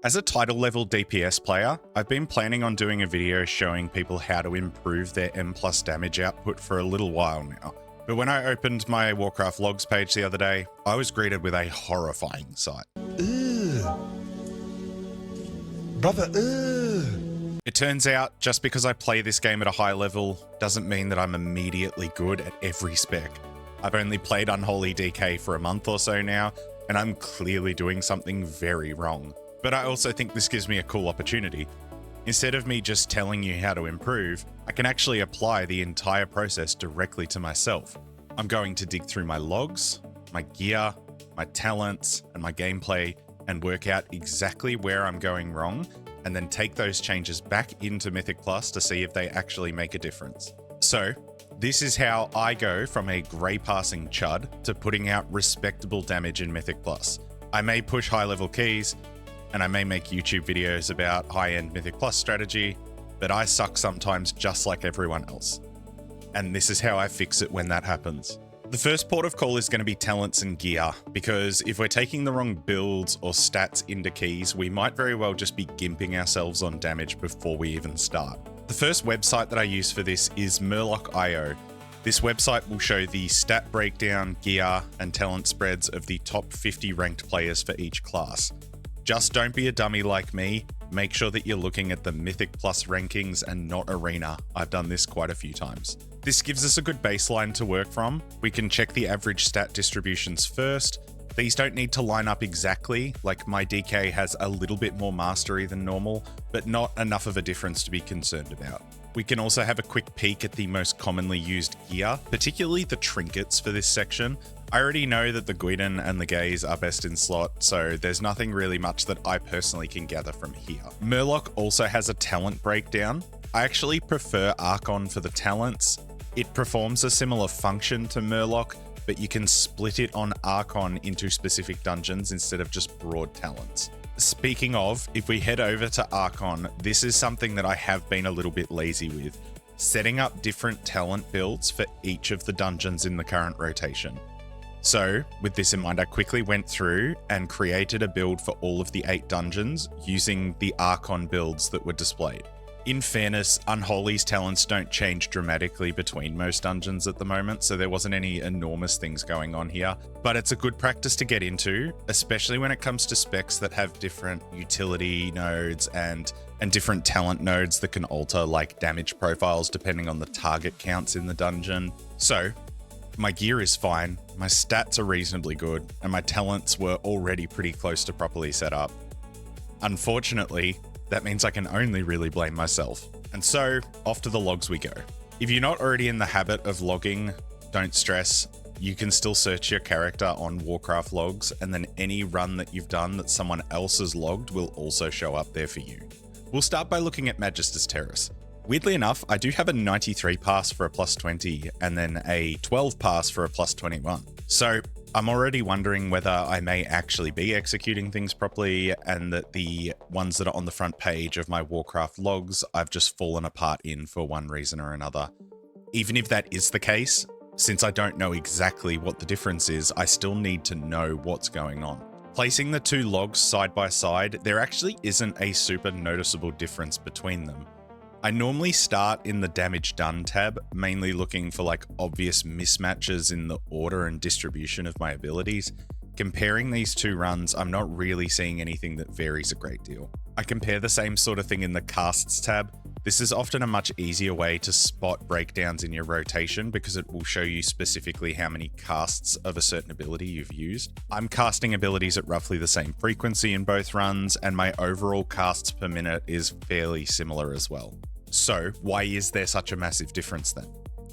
As a title level DPS player, I've been planning on doing a video showing people how to improve their M+ damage output for a little while now. But when I opened my Warcraft Logs page the other day, I was greeted with a horrifying sight. Brother, It turns out, just because I play this game at a high level doesn't mean that I'm immediately good at every spec. I've only played Unholy DK for a month or so now, and I'm clearly doing something very wrong. But I also think this gives me a cool opportunity. Instead of me just telling you how to improve, I can actually apply the entire process directly to myself. I'm going to dig through my logs, my gear, my talents, and my gameplay, and work out exactly where I'm going wrong, and then take those changes back into Mythic Plus to see if they actually make a difference. So, this is how I go from a grey passing chud to putting out respectable damage in Mythic Plus. I may push high level keys, and I may make YouTube videos about high-end Mythic Plus strategy, but I suck sometimes just like everyone else. And this is how I fix it when that happens. The first port of call is going to be talents and gear, because if we're taking the wrong builds or stats into keys, we might very well just be gimping ourselves on damage before we even start. The first website that I use for this is Murlok.io. This website will show the stat breakdown, gear, and talent spreads of the top 50 ranked players for each class. Just don't be a dummy like me. Make sure that you're looking at the Mythic Plus rankings and not Arena. I've done this quite a few times. This gives us a good baseline to work from. We can check the average stat distributions first. These don't need to line up exactly, like my DK has a little bit more mastery than normal, but not enough of a difference to be concerned about. We can also have a quick peek at the most commonly used gear, particularly the trinkets for this section. I already know that the Guidon and the Gaze are best in slot, so there's nothing really much that I personally can gather from here. Murlok also has a talent breakdown. I actually prefer Archon for the talents. It performs a similar function to Murlok, but you can split it on Archon into specific dungeons instead of just broad talents. Speaking of, if we head over to Archon, this is something that I have been a little bit lazy with, setting up different talent builds for each of the dungeons in the current rotation. So, with this in mind, I quickly went through and created a build for all of the 8 dungeons using the Archon builds that were displayed. In fairness, Unholy's talents don't change dramatically between most dungeons at the moment, so there wasn't any enormous things going on here, but it's a good practice to get into, especially when it comes to specs that have different utility nodes and different talent nodes that can alter like damage profiles depending on the target counts in the dungeon. So, my gear is fine, my stats are reasonably good, and my talents were already pretty close to properly set up. Unfortunately, that means I can only really blame myself. And so, off to the logs we go. If you're not already in the habit of logging, don't stress. You can still search your character on Warcraft Logs, and then any run that you've done that someone else has logged will also show up there for you. We'll start by looking at Magister's Terrace. Weirdly enough, I do have a 93 pass for a +20, and then a 12 pass for a +21. So, I'm already wondering whether I may actually be executing things properly, and that the ones that are on the front page of my Warcraft Logs I've just fallen apart in for one reason or another. Even if that is the case, since I don't know exactly what the difference is, I still need to know what's going on. Placing the 2 logs side by side, there actually isn't a super noticeable difference between them. I normally start in the damage done tab, mainly looking for like obvious mismatches in the order and distribution of my abilities. Comparing these 2 runs, I'm not really seeing anything that varies a great deal. I compare the same sort of thing in the casts tab. This is often a much easier way to spot breakdowns in your rotation because it will show you specifically how many casts of a certain ability you've used. I'm casting abilities at roughly the same frequency in both runs, and my overall casts per minute is fairly similar as well. So, why is there such a massive difference then?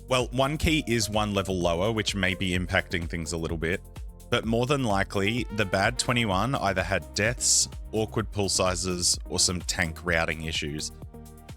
Well, one key is 1 level lower, which may be impacting things a little bit, but more than likely, the bad 21 either had deaths, awkward pull sizes, or some tank routing issues.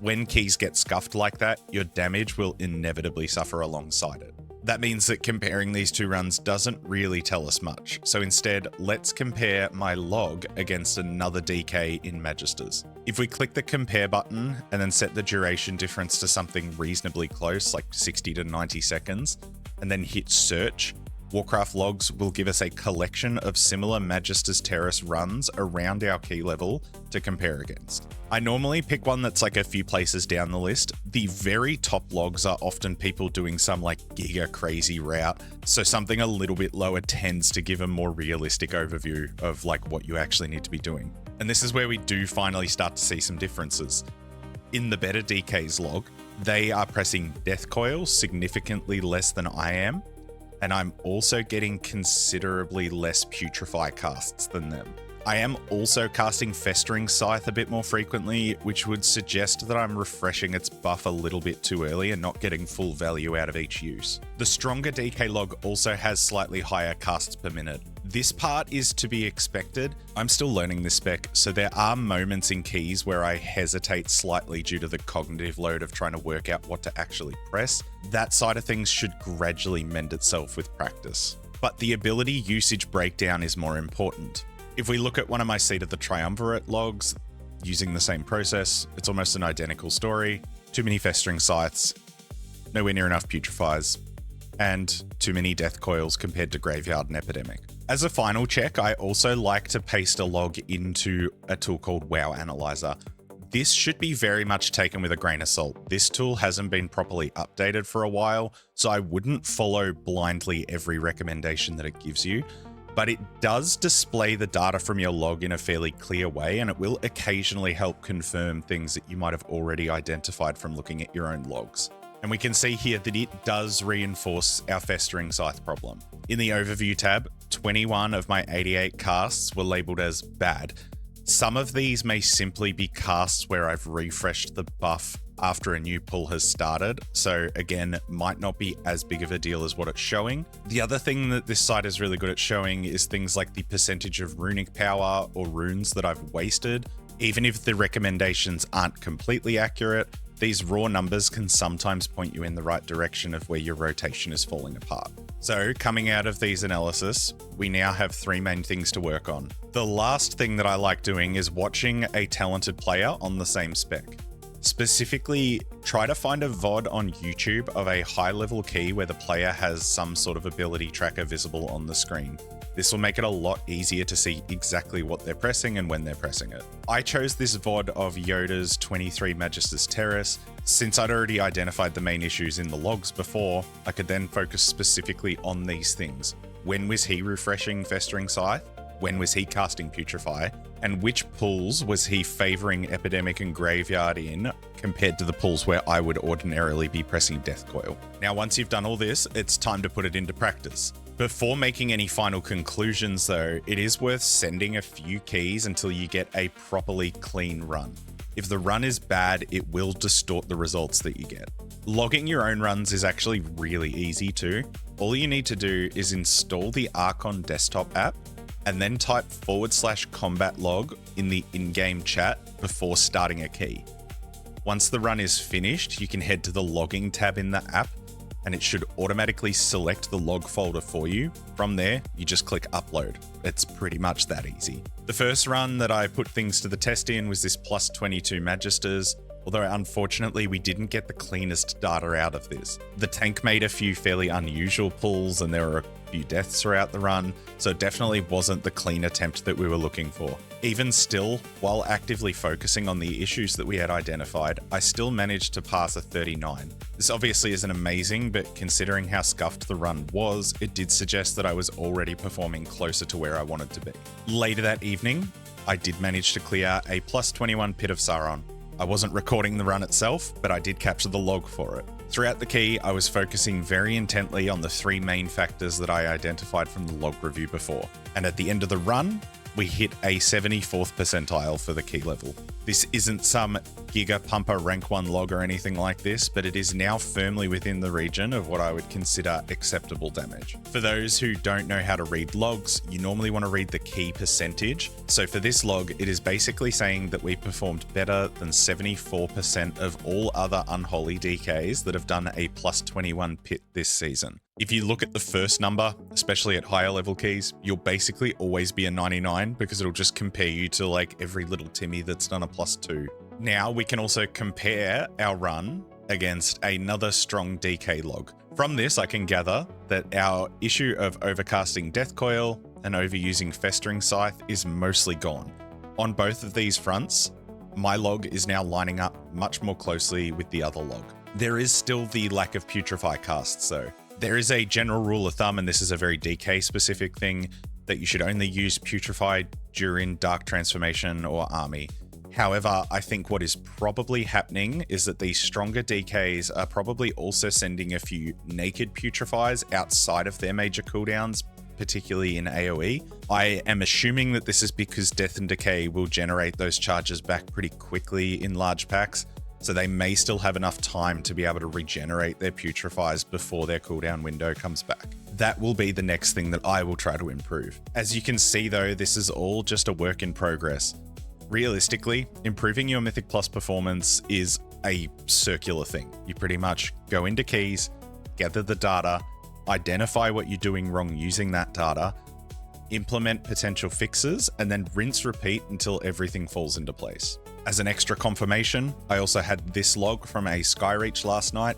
When keys get scuffed like that, your damage will inevitably suffer alongside it. That means that comparing these 2 runs doesn't really tell us much, so instead, let's compare my log against another DK in Magisters. If we click the compare button and then set the duration difference to something reasonably close, like 60 to 90 seconds, and then hit search, Warcraft Logs will give us a collection of similar Magister's Terrace runs around our key level to compare against. I normally pick one that's like a few places down the list. The very top logs are often people doing some like giga crazy route, so something a little bit lower tends to give a more realistic overview of like what you actually need to be doing. And this is where we do finally start to see some differences. In the better DK's log, they are pressing Death Coil significantly less than I am, and I'm also getting considerably less Putrefy casts than them. I am also casting Festering Scythe a bit more frequently, which would suggest that I'm refreshing its buff a little bit too early and not getting full value out of each use. The stronger DK log also has slightly higher casts per minute. This part is to be expected. I'm still learning this spec, so there are moments in keys where I hesitate slightly due to the cognitive load of trying to work out what to actually press. That side of things should gradually mend itself with practice. But the ability usage breakdown is more important. If we look at one of my Seat of the Triumvirate logs, using the same process, it's almost an identical story. Too many Festering Scythes, nowhere near enough Putrefies, and too many Death Coils compared to Graveyard and Epidemic. As a final check, I also like to paste a log into a tool called WoWAnalyzer. This should be very much taken with a grain of salt. This tool hasn't been properly updated for a while, so I wouldn't follow blindly every recommendation that it gives you. But it does display the data from your log in a fairly clear way, and it will occasionally help confirm things that you might have already identified from looking at your own logs. And we can see here that it does reinforce our Festering Scythe problem. In the Overview tab, 21 of my 88 casts were labeled as bad. Some of these may simply be casts where I've refreshed the buff after a new pull has started, so again, might not be as big of a deal as what it's showing. The other thing that this site is really good at showing is things like the percentage of runic power or runes that I've wasted. Even if the recommendations aren't completely accurate, these raw numbers can sometimes point you in the right direction of where your rotation is falling apart. So coming out of these analysis, we now have three main things to work on. The last thing that I like doing is watching a talented player on the same spec. Specifically, try to find a VOD on YouTube of a high-level key where the player has some sort of ability tracker visible on the screen. This will make it a lot easier to see exactly what they're pressing and when they're pressing it. I chose this VOD of Yoda's 23 Magister's Terrace. Since I'd already identified the main issues in the logs before, I could then focus specifically on these things. When was he refreshing Festering Scythe? When was he casting Putrefy? And which pulls was he favoring Epidemic and Graveyard in compared to the pulls where I would ordinarily be pressing Death Coil? Now, once you've done all this, it's time to put it into practice. Before making any final conclusions though, it is worth sending a few keys until you get a properly clean run. If the run is bad, it will distort the results that you get. Logging your own runs is actually really easy too. All you need to do is install the Archon desktop app and then type /combat log in the in-game chat before starting a key. Once the run is finished, you can head to the logging tab in the app and it should automatically select the log folder for you. From there, you just click upload. It's pretty much that easy. The first run that I put things to the test in was this +22 Magisters, although unfortunately we didn't get the cleanest data out of this. The tank made a few fairly unusual pulls and there were a few deaths throughout the run, so it definitely wasn't the clean attempt that we were looking for. Even still, while actively focusing on the issues that we had identified, I still managed to pass a 39. This obviously isn't amazing, but considering how scuffed the run was, it did suggest that I was already performing closer to where I wanted to be. Later that evening, I did manage to clear a +21 Pit of Sauron. I wasn't recording the run itself, but I did capture the log for it. Throughout the key, I was focusing very intently on the three main factors that I identified from the log review before. And at the end of the run, we hit a 74th percentile for the key level. This isn't some Giga Pumper rank 1 log or anything like this, but it is now firmly within the region of what I would consider acceptable damage. For those who don't know how to read logs, you normally want to read the key percentage. So for this log, it is basically saying that we performed better than 74% of all other Unholy DKs that have done a +21 pit this season. If you look at the first number, especially at higher level keys, you'll basically always be a 99 because it'll just compare you to like every little Timmy that's done a +2. Now we can also compare our run against another strong DK log. From this, I can gather that our issue of overcasting Death Coil and overusing Festering Scythe is mostly gone. On both of these fronts, my log is now lining up much more closely with the other log. There is still the lack of Putrefy casts though. There is a general rule of thumb, and this is a very DK specific thing, that you should only use Putrefy during Dark Transformation or Army. However, I think what is probably happening is that these stronger DKs are probably also sending a few naked Putrefies outside of their major cooldowns, particularly in AoE. I am assuming that this is because Death and Decay will generate those charges back pretty quickly in large packs, so they may still have enough time to be able to regenerate their Putrefies before their cooldown window comes back. That will be the next thing that I will try to improve. As you can see though, this is all just a work in progress. Realistically, improving your Mythic Plus performance is a circular thing. You pretty much go into keys, gather the data, identify what you're doing wrong using that data, implement potential fixes, and then rinse repeat until everything falls into place. As an extra confirmation, I also had this log from a Skyreach last night.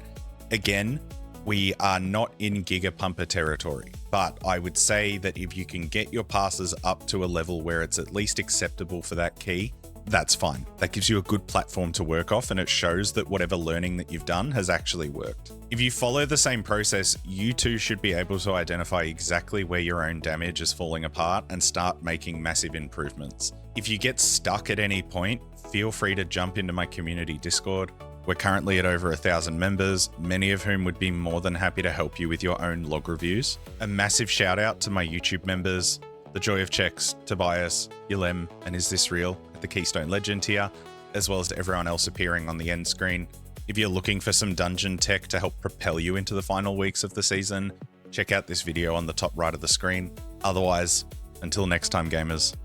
Again, we are not in Giga Pumper territory, but I would say that if you can get your passes up to a level where it's at least acceptable for that key, that's fine. That gives you a good platform to work off, and it shows that whatever learning that you've done has actually worked. If you follow the same process, you too should be able to identify exactly where your own damage is falling apart and start making massive improvements. If you get stuck at any point, feel free to jump into my community Discord. We're currently at over 1,000 members, many of whom would be more than happy to help you with your own log reviews. A massive shout out to my YouTube members, The Joy of Checks, Tobias, Yulem, and Is This Real at the Keystone Legend tier, as well as to everyone else appearing on the end screen. If you're looking for some dungeon tech to help propel you into the final weeks of the season, check out this video on the top right of the screen. Otherwise, until next time gamers,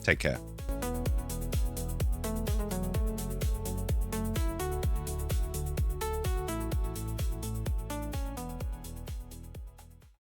take care.